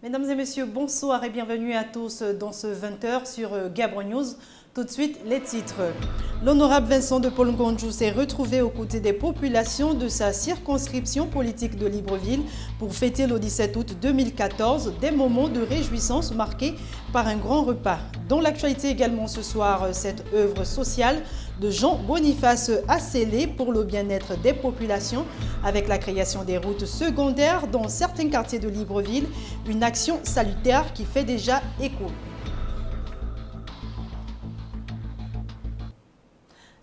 Mesdames et messieurs, bonsoir et bienvenue à tous dans ce 20h sur Gabon News. Tout de suite, les titres. L'honorable Vincent de Paul Ngondjou s'est retrouvé aux côtés des populations de sa circonscription politique de Libreville pour fêter le 17 août 2014 des moments de réjouissance marqués par un grand repas. Dans l'actualité également ce soir, cette œuvre sociale de Jean Boniface Asselé pour le bien-être des populations avec la création des routes secondaires dans certains quartiers de Libreville, une action salutaire qui fait déjà écho.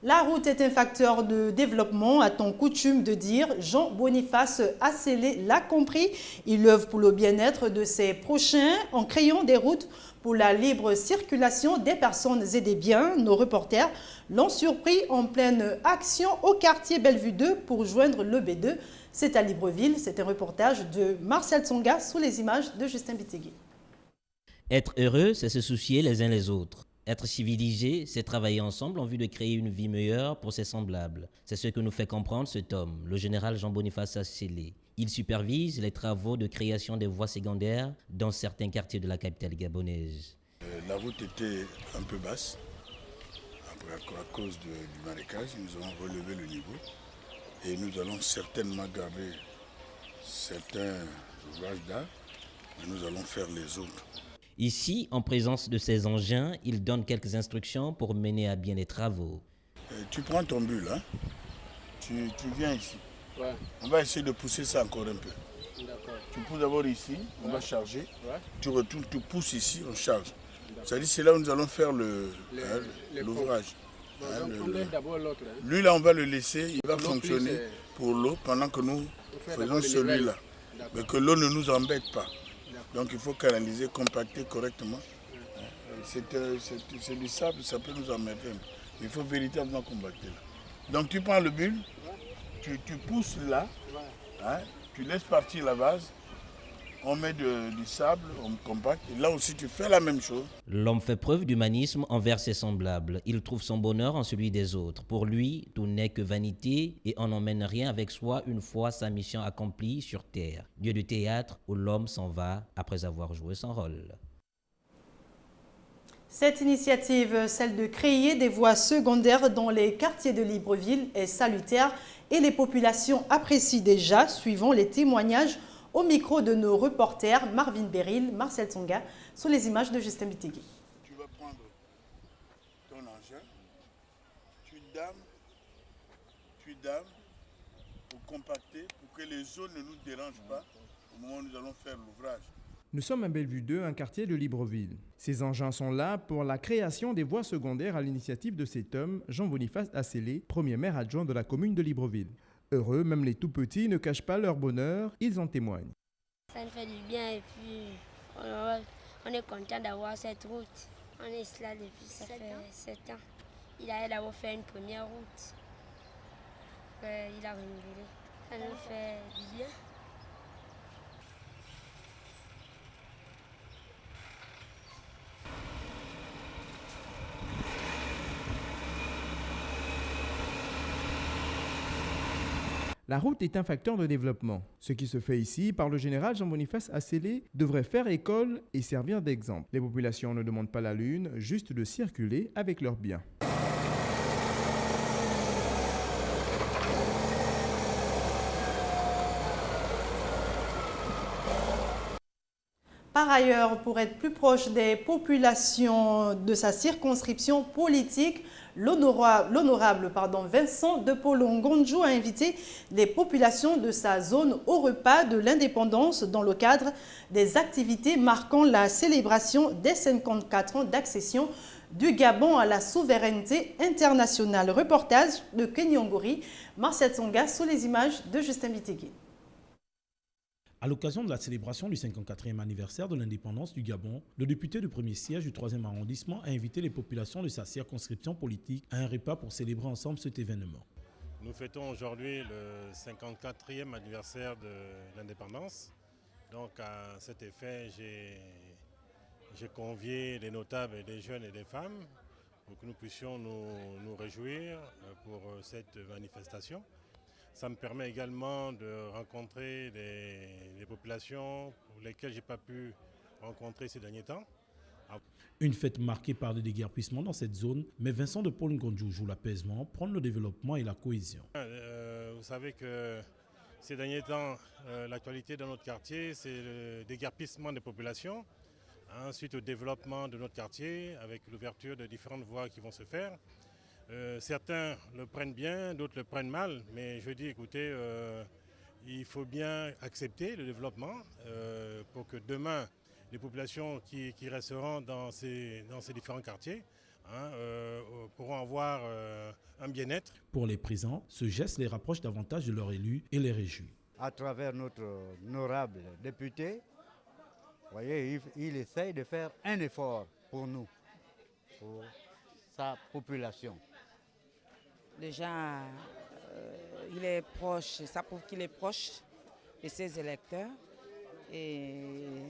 La route est un facteur de développement, a-t-on coutume de dire. Jean Boniface Asselé l'a compris. Il œuvre pour le bien-être de ses prochains en créant des routes pour la libre circulation des personnes et des biens. Nos reporters l'ont surpris en pleine action au quartier Bellevue 2 pour joindre le B2. C'est à Libreville. C'est un reportage de Marcel Tsonga sous les images de Justin Bitigui. Être heureux, c'est se soucier les uns les autres. Être civilisé, c'est travailler ensemble en vue de créer une vie meilleure pour ses semblables. C'est ce que nous fait comprendre cet homme, le général Jean Boniface Asselé. Il supervise les travaux de création des voies secondaires dans certains quartiers de la capitale gabonaise. La route était un peu basse. Après, à cause du marécage, nous avons relevé le niveau et nous allons certainement garder certains ouvrages d'art, mais nous allons faire les autres. Ici, en présence de ces engins, il donne quelques instructions pour mener à bien les travaux. Tu prends ton bulle, hein? Tu viens ici. Ouais. On va essayer de pousser ça encore un peu. Tu pousses d'abord ici, on va charger. Ouais. Tu retournes, tu pousses ici, on charge. C'est-à-dire c'est là où nous allons faire l'ouvrage. D'abord l'autre. Lui là, on va le laisser, il va fonctionner pour l'eau pendant que nous faisons celui-là. Mais que l'eau ne nous embête pas. Donc il faut canaliser, compacter correctement. C'est du sable, ça peut nous emmerder. Mais il faut véritablement compacter là. Donc tu prends le bulle, tu pousses là, hein, tu laisses partir la base, on met du sable, on compacte, et là aussi tu fais la même chose. L'homme fait preuve d'humanisme envers ses semblables. Il trouve son bonheur en celui des autres. Pour lui, tout n'est que vanité et on n'emmène rien avec soi une fois sa mission accomplie sur terre. Lieu de théâtre où l'homme s'en va après avoir joué son rôle. Cette initiative, celle de créer des voies secondaires dans les quartiers de Libreville, est salutaire et les populations apprécient déjà, suivant les témoignages au micro de nos reporters Marvin Beryl, Marcel Tsonga, sous les images de Justin Bitigui. Tu vas prendre ton engin, tu dames pour compacter, pour que les zones ne nous dérangent pas au moment où nous allons faire l'ouvrage. Nous sommes à Bellevue 2, un quartier de Libreville. Ces engins sont là pour la création des voies secondaires à l'initiative de cet homme, Jean Boniface Asselé, premier maire adjoint de la commune de Libreville. Heureux, même les tout petits ne cachent pas leur bonheur, ils en témoignent. Ça nous fait du bien et puis on est content d'avoir cette route. On est là depuis ça fait 7 ans. Il a d'abord fait une première route. Il a renouvelé. Ça nous fait du bien. La route est un facteur de développement. Ce qui se fait ici par le général Jean Boniface Asselé devrait faire école et servir d'exemple. Les populations ne demandent pas la lune, juste de circuler avec leurs biens. Par ailleurs, pour être plus proche des populations de sa circonscription politique, l'honorable Vincent de Paul Ngondjou a invité les populations de sa zone au repas de l'indépendance dans le cadre des activités marquant la célébration des 54 ans d'accession du Gabon à la souveraineté internationale. Reportage de Kenyongori, Marcel Tsonga sous les images de Justin Bitigui. À l'occasion de la célébration du 54e anniversaire de l'indépendance du Gabon, le député du premier siège du 3e arrondissement a invité les populations de sa circonscription politique à un repas pour célébrer ensemble cet événement. Nous fêtons aujourd'hui le 54e anniversaire de l'indépendance. Donc à cet effet, j'ai convié les notables, des jeunes et des femmes pour que nous puissions nous réjouir pour cette manifestation. Ça me permet également de rencontrer des populations pour lesquelles je n'ai pas pu rencontrer ces derniers temps. Une fête marquée par des déguerpissements dans cette zone, mais Vincent de Paul Ngonjou joue l'apaisement, prône le développement et la cohésion. Vous savez que ces derniers temps, l'actualité dans notre quartier, c'est le déguerpissement des populations, suite au développement de notre quartier, avec l'ouverture de différentes voies qui vont se faire. Certains le prennent bien, d'autres le prennent mal, mais je dis, écoutez, il faut bien accepter le développement pour que demain, les populations qui resteront dans ces différents quartiers pourront avoir un bien-être. Pour les présents, ce geste les rapproche davantage de leurs élus et les réjouit. À travers notre honorable député, vous voyez, il essaye de faire un effort pour nous, pour sa population. Déjà, il est proche, ça prouve qu'il est proche de ses électeurs. Et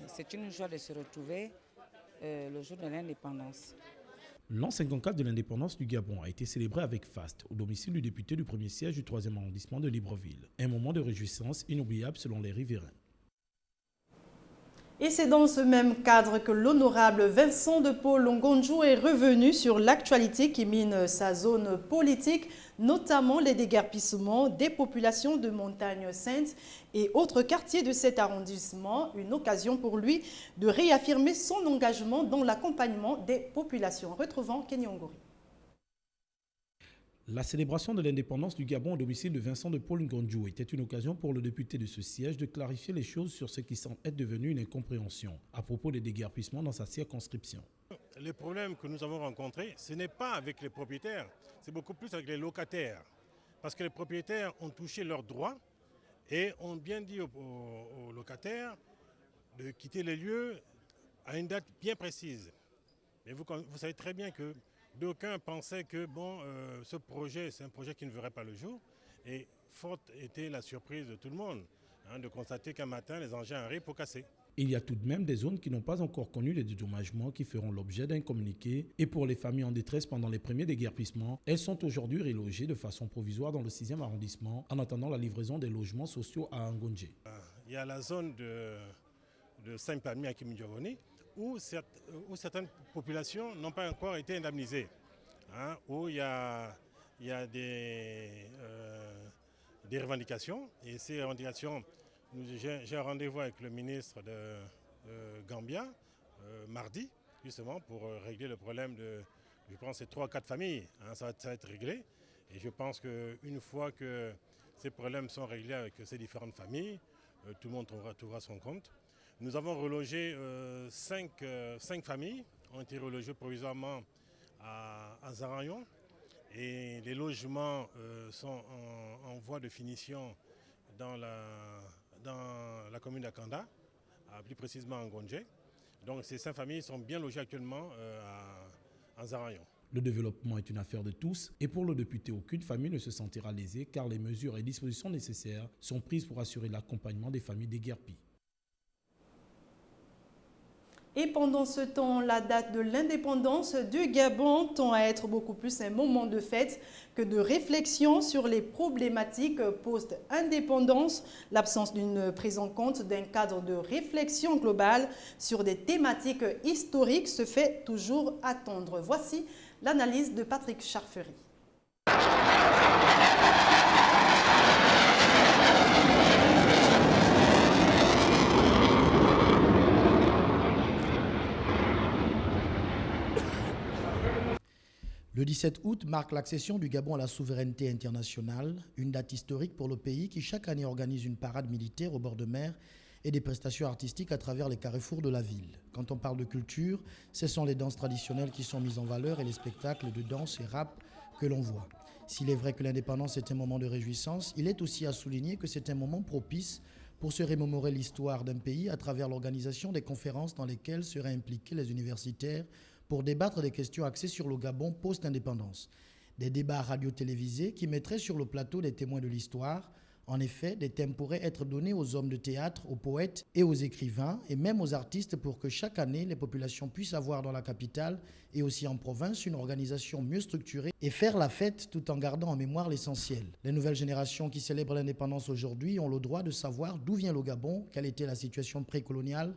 c'est une joie de se retrouver le jour de l'indépendance. L'an 54 de l'indépendance du Gabon a été célébré avec faste au domicile du député du premier siège du 3e arrondissement de Libreville. Un moment de réjouissance inoubliable selon les riverains. Et c'est dans ce même cadre que l'honorable Vincent de Paul Ngonjou est revenu sur l'actualité qui mine sa zone politique, notamment les déguerpissements des populations de Montagne Sainte et autres quartiers de cet arrondissement. Une occasion pour lui de réaffirmer son engagement dans l'accompagnement des populations. Retrouvons Kenny Ongori. La célébration de l'indépendance du Gabon au domicile de Vincent de Paul Ngonjou était une occasion pour le député de ce siège de clarifier les choses sur ce qui semble être devenu une incompréhension à propos des déguerpissements dans sa circonscription. Les problèmes que nous avons rencontrés, ce n'est pas avec les propriétaires, c'est beaucoup plus avec les locataires. Parce que les propriétaires ont touché leurs droits et ont bien dit aux locataires de quitter les lieux à une date bien précise. Mais vous savez très bien que d'aucuns pensaient que ce projet, c'est un projet qui ne verrait pas le jour. Et forte était la surprise de tout le monde de constater qu'un matin, les engins arrivent pour casser. Il y a tout de même des zones qui n'ont pas encore connu les dédommagements qui feront l'objet d'un communiqué. Et pour les familles en détresse pendant les premiers déguerpissements, elles sont aujourd'hui relogées de façon provisoire dans le 6e arrondissement en attendant la livraison des logements sociaux à Angondje. Il y a la zone de Saint-Palmy à Kimidjavoni, où certaines populations n'ont pas encore été indemnisées, où il y a des revendications, et ces revendications, j'ai un rendez-vous avec le ministre de Gambia mardi, justement, pour régler le problème de, je pense, ces 3 ou 4 familles, ça va être réglé, et je pense qu'une fois que ces problèmes sont réglés avec ces différentes familles, tout le monde trouvera son compte. Nous avons relogé 5 familles, ont été relogées provisoirement à Zarayon. Et les logements sont en voie de finition dans la commune d'Akanda, plus précisément en Ngondje. Donc ces 5 familles sont bien logées actuellement à Zarayon. Le développement est une affaire de tous et pour le député, aucune famille ne se sentira lésée car les mesures et dispositions nécessaires sont prises pour assurer l'accompagnement des familles déguerpies. Et pendant ce temps, la date de l'indépendance du Gabon tend à être beaucoup plus un moment de fête que de réflexion sur les problématiques post-indépendance. L'absence d'une prise en compte d'un cadre de réflexion globale sur des thématiques historiques se fait toujours attendre. Voici l'analyse de Patrick Charfery. Le 17 août marque l'accession du Gabon à la souveraineté internationale, une date historique pour le pays qui chaque année organise une parade militaire au bord de mer et des prestations artistiques à travers les carrefours de la ville. Quand on parle de culture, ce sont les danses traditionnelles qui sont mises en valeur et les spectacles de danse et rap que l'on voit. S'il est vrai que l'indépendance est un moment de réjouissance, il est aussi à souligner que c'est un moment propice pour se remémorer l'histoire d'un pays à travers l'organisation des conférences dans lesquelles seraient impliqués les universitaires pour débattre des questions axées sur le Gabon post-indépendance. Des débats radio-télévisés qui mettraient sur le plateau des témoins de l'histoire, En effet, des thèmes pourraient être donnés aux hommes de théâtre, aux poètes et aux écrivains, et même aux artistes pour que chaque année, les populations puissent avoir dans la capitale et aussi en province une organisation mieux structurée et faire la fête tout en gardant en mémoire l'essentiel. Les nouvelles générations qui célèbrent l'indépendance aujourd'hui ont le droit de savoir d'où vient le Gabon, quelle était la situation précoloniale,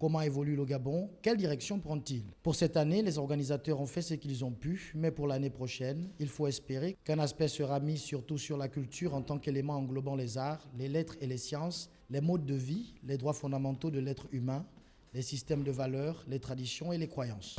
comment évolue le Gabon, quelle direction prend-il. Pour cette année, les organisateurs ont fait ce qu'ils ont pu, mais pour l'année prochaine, il faut espérer qu'un aspect sera mis surtout sur la culture en tant qu'élément englobant les arts, les lettres et les sciences, les modes de vie, les droits fondamentaux de l'être humain, les systèmes de valeurs, les traditions et les croyances.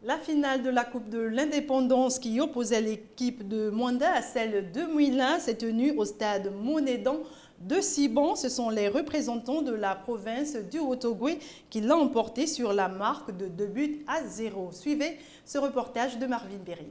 La finale de la Coupe de l'Indépendance qui opposait l'équipe de Mwanda à celle de Mouila s'est tenue au stade Monédan de Siban. Ce sont les représentants de la province du Haut-Ogooué qui l'ont emporté sur la marque de 2-0. Suivez ce reportage de Marvin Berry.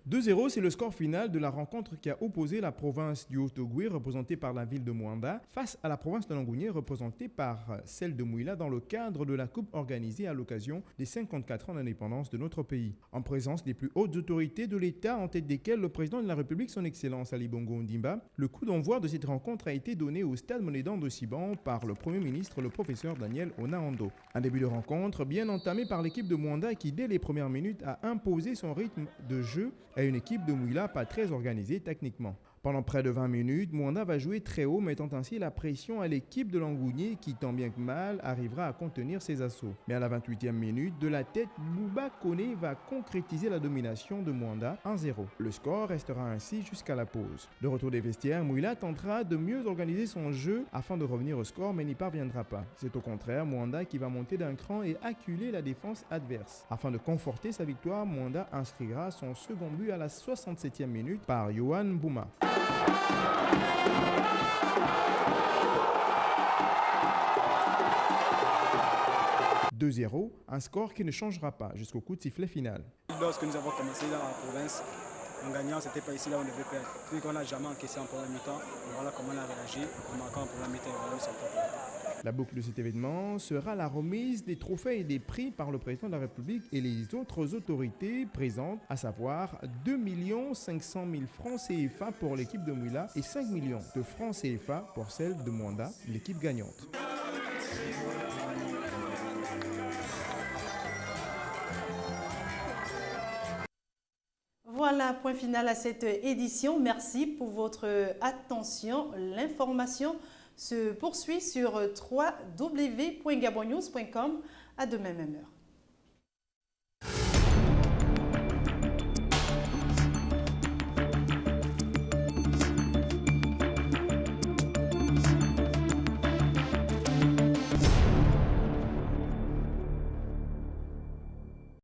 2-0, c'est le score final de la rencontre qui a opposé la province du Haut-Ogooué, représentée par la ville de Mwanda, face à la province de Langounié, représentée par celle de Mouila, dans le cadre de la coupe organisée à l'occasion des 54 ans d'indépendance de notre pays. En présence des plus hautes autorités de l'État, en tête desquelles le président de la République, son Excellence Ali Bongo Ondimba, le coup d'envoi de cette rencontre a été donné au stade Monédan de Siban par le Premier ministre, le professeur Daniel Onaando. Un début de rencontre bien entamé par l'équipe de Mwanda qui, dès les premières minutes, a imposé son rythme de jeu à une équipe de Mouila pas très organisée techniquement. Pendant près de 20 minutes, Mwanda va jouer très haut, mettant ainsi la pression à l'équipe de Langounié qui, tant bien que mal, arrivera à contenir ses assauts. Mais à la 28e minute, de la tête, Bouba Koné va concrétiser la domination de Mwanda 1-0. Le score restera ainsi jusqu'à la pause. De retour des vestiaires, Mouila tentera de mieux organiser son jeu afin de revenir au score, mais n'y parviendra pas. C'est au contraire Mwanda qui va monter d'un cran et acculer la défense adverse. Afin de conforter sa victoire, Mwanda inscrira son second but à la 67e minute par Yohan Bouma. 2-0, un score qui ne changera pas jusqu'au coup de sifflet final. Lorsque nous avons commencé dans la province, en gagnant, c'était pas ici là où on devait perdre. Vu qu'on n'a jamais encaissé en première mi-temps, voilà comment on a réagi en marquant en première mi-temps. La boucle de cet événement sera la remise des trophées et des prix par le président de la République et les autres autorités présentes, à savoir 2 500 000 francs CFA pour l'équipe de Mouila et 5 millions de francs CFA pour celle de Mwanda, l'équipe gagnante. Voilà, point final à cette édition. Merci pour votre attention. L'information se poursuit sur www.gabonnews.com à demain même heure.